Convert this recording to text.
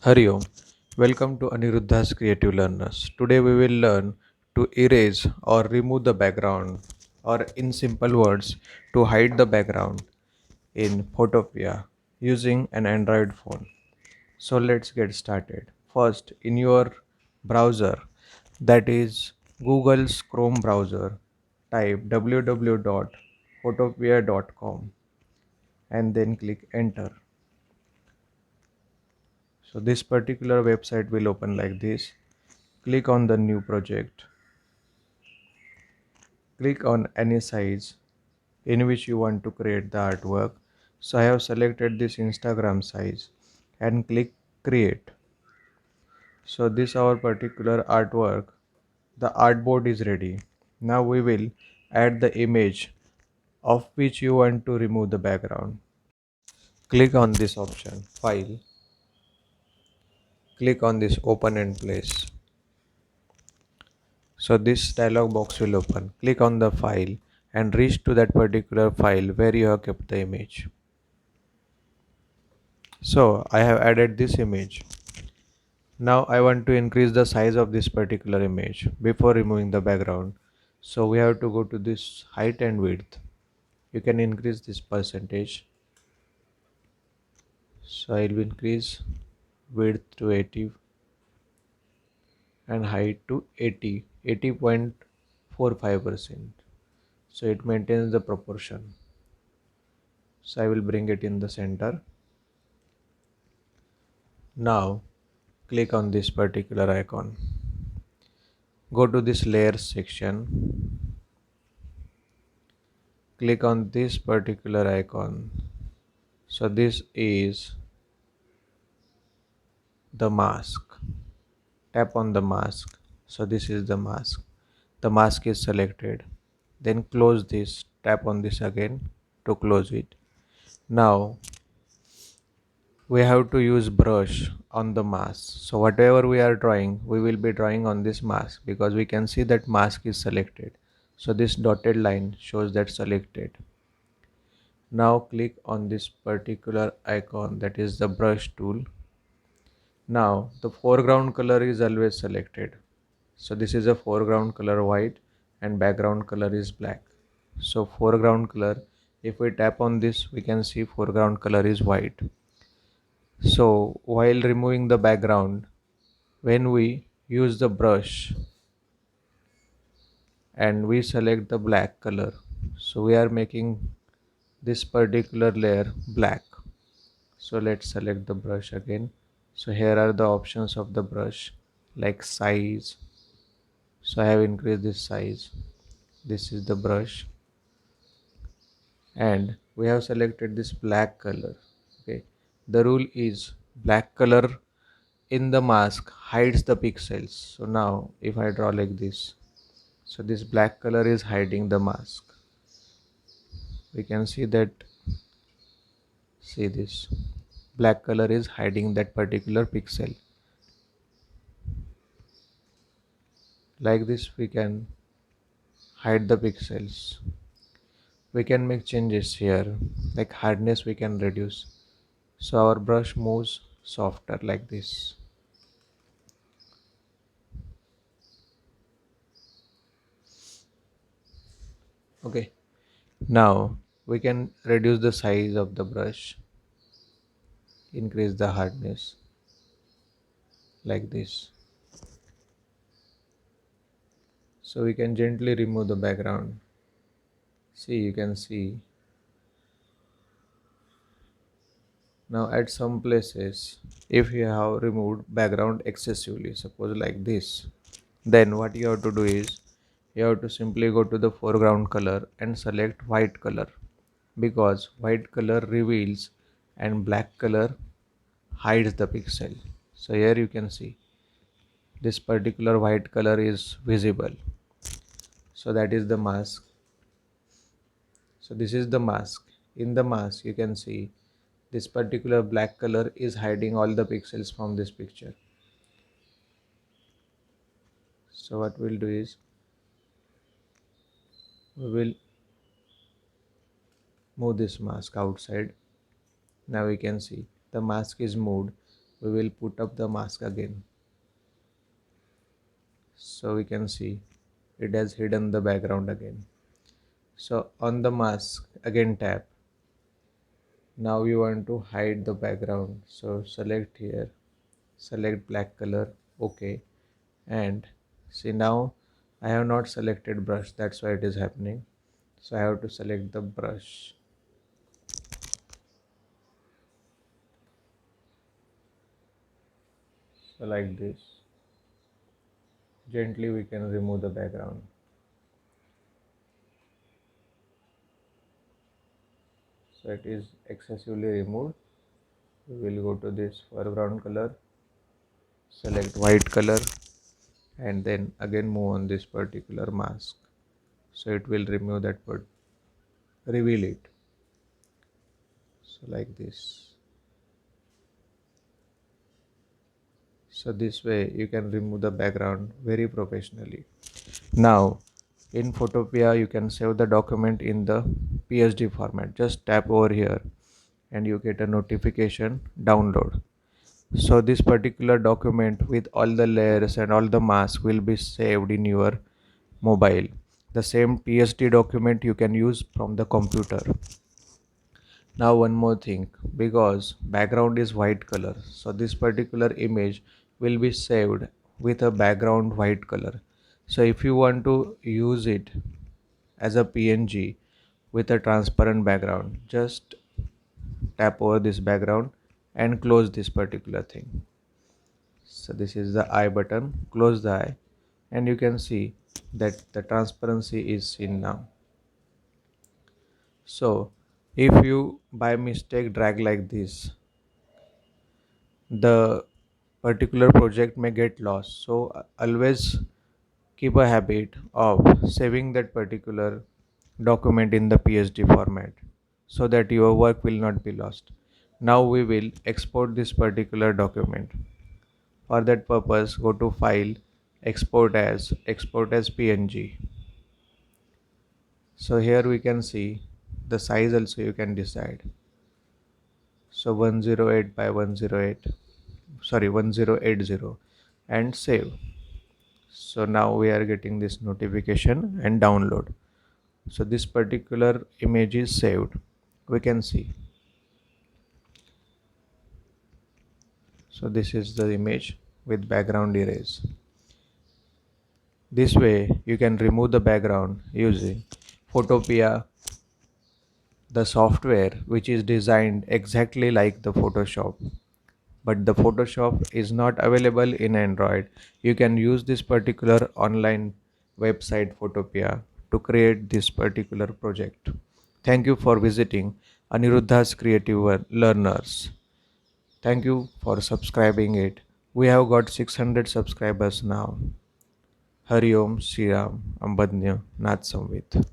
Hari Om. Welcome to Aniruddha's Creative Learners. Today we will learn to erase or remove the background, or in simple words, to hide the background in Photopea using an Android phone. So let's get started. First, in your browser, that is Google's Chrome browser, type www.photopea.com and then click enter. So this particular website will open like this. Click on the new project. Click on any size in which you want to create the artwork. So I have selected this Instagram size and click create. So this our particular artwork. The artboard is ready. Now we will add the image of which you want to remove the background. Click on this option, file. Click on this open and place. So this dialog box will open. Click on the file and reach to that particular file where you have kept the image. So I have added this image. Now I want to increase the size of this particular image before removing the background. So we have to go to this height and width. You can increase this percentage. So I will increase width to 80 and height to 80.45%. So it maintains the proportion. So I will bring it in the center. Now click on this particular icon. Go to this layers section. Click on this particular icon. So this is the mask. Tap on the mask. So this is the mask. The mask is selected. Then close this. Tap on this again to close it. Now we have to use brush on the mask. So whatever we are drawing, we will be drawing on this mask because we can see that mask is selected. So this dotted line shows that selected. Now click on this particular icon, that is the brush tool. Now the foreground color is always selected. So this is a foreground color white and background color is black. So foreground color, if we tap on this, we can see foreground color is white. So while removing the background, when we use the brush and we select the black color, so we are making this particular layer black. So let's select the brush again. So here are the options of the brush, like size. So I have increased this size. This is the brush and we have selected this black color. Okay, the rule is black color in the mask hides the pixels. So now if I draw like this, so this black color is hiding the mask. We can see that, see this black color is hiding that particular pixel. Like this we can hide the pixels. We can make changes here, like hardness we can reduce. So our brush moves softer like this. Okay, now we can reduce the size of the brush, increase the hardness like this. So we can gently remove the background. See, you can see. Now at some places, if you have removed background excessively, suppose like this, then what you have to do is, you have to simply go to the foreground color and select white color, because white color reveals and black color hides the pixel. So here you can see this particular white color is visible. So that is the mask. So this is the mask. In the mask you can see this particular black color is hiding all the pixels from this picture. So what we'll do is, we will move this mask outside. Now we can see the mask is moved. we will put up the mask again. So we can see it has hidden the background again. So on the mask again tap. Now you want to hide the background, so select here, select black color, okay. And see, now I have not selected brush, that's why it is happening. So I have to select the brush. So like this, gently we can remove the background. So it is excessively removed. We will go to this foreground color, select white color, and then again move on this particular mask. So it will remove that part, reveal it. So like this. So this way you can remove the background very professionally. Now in Photopea you can save the document in the PSD format. Just tap over here and you get a notification download. So this particular document with all the layers and all the masks will be saved in your mobile. The same PSD document you can use from the computer. Now one more thing, because background is white color, so this particular image will be saved with a background white color. So if you want to use it as a PNG with a transparent background, just tap over this background and close this particular thing. So this is the eye button, close the eye, and you can see that the transparency is seen now. So if you by mistake drag like this, the particular project may get lost. So always keep a habit of saving that particular document in the PSD format so that your work will not be lost. Now we will export this particular document. For that purpose, go to File, export as PNG. So here we can see the size also you can decide. So 108 by 108, sorry 1080, and save. So now we are getting this notification and download. So this particular image is saved. We can see. So this is the image with background erase. This way you can remove the background using Photopea, the software which is designed exactly like the Photoshop. But the Photoshop is not available in Android. You can use this particular online website Photopea to create this particular project. Thank you for visiting Aniruddha's Creative Learners. Thank you for subscribing it. We have got 600 subscribers now. Hari Om, Sri Ram, Ambadnya, Nath Samvit.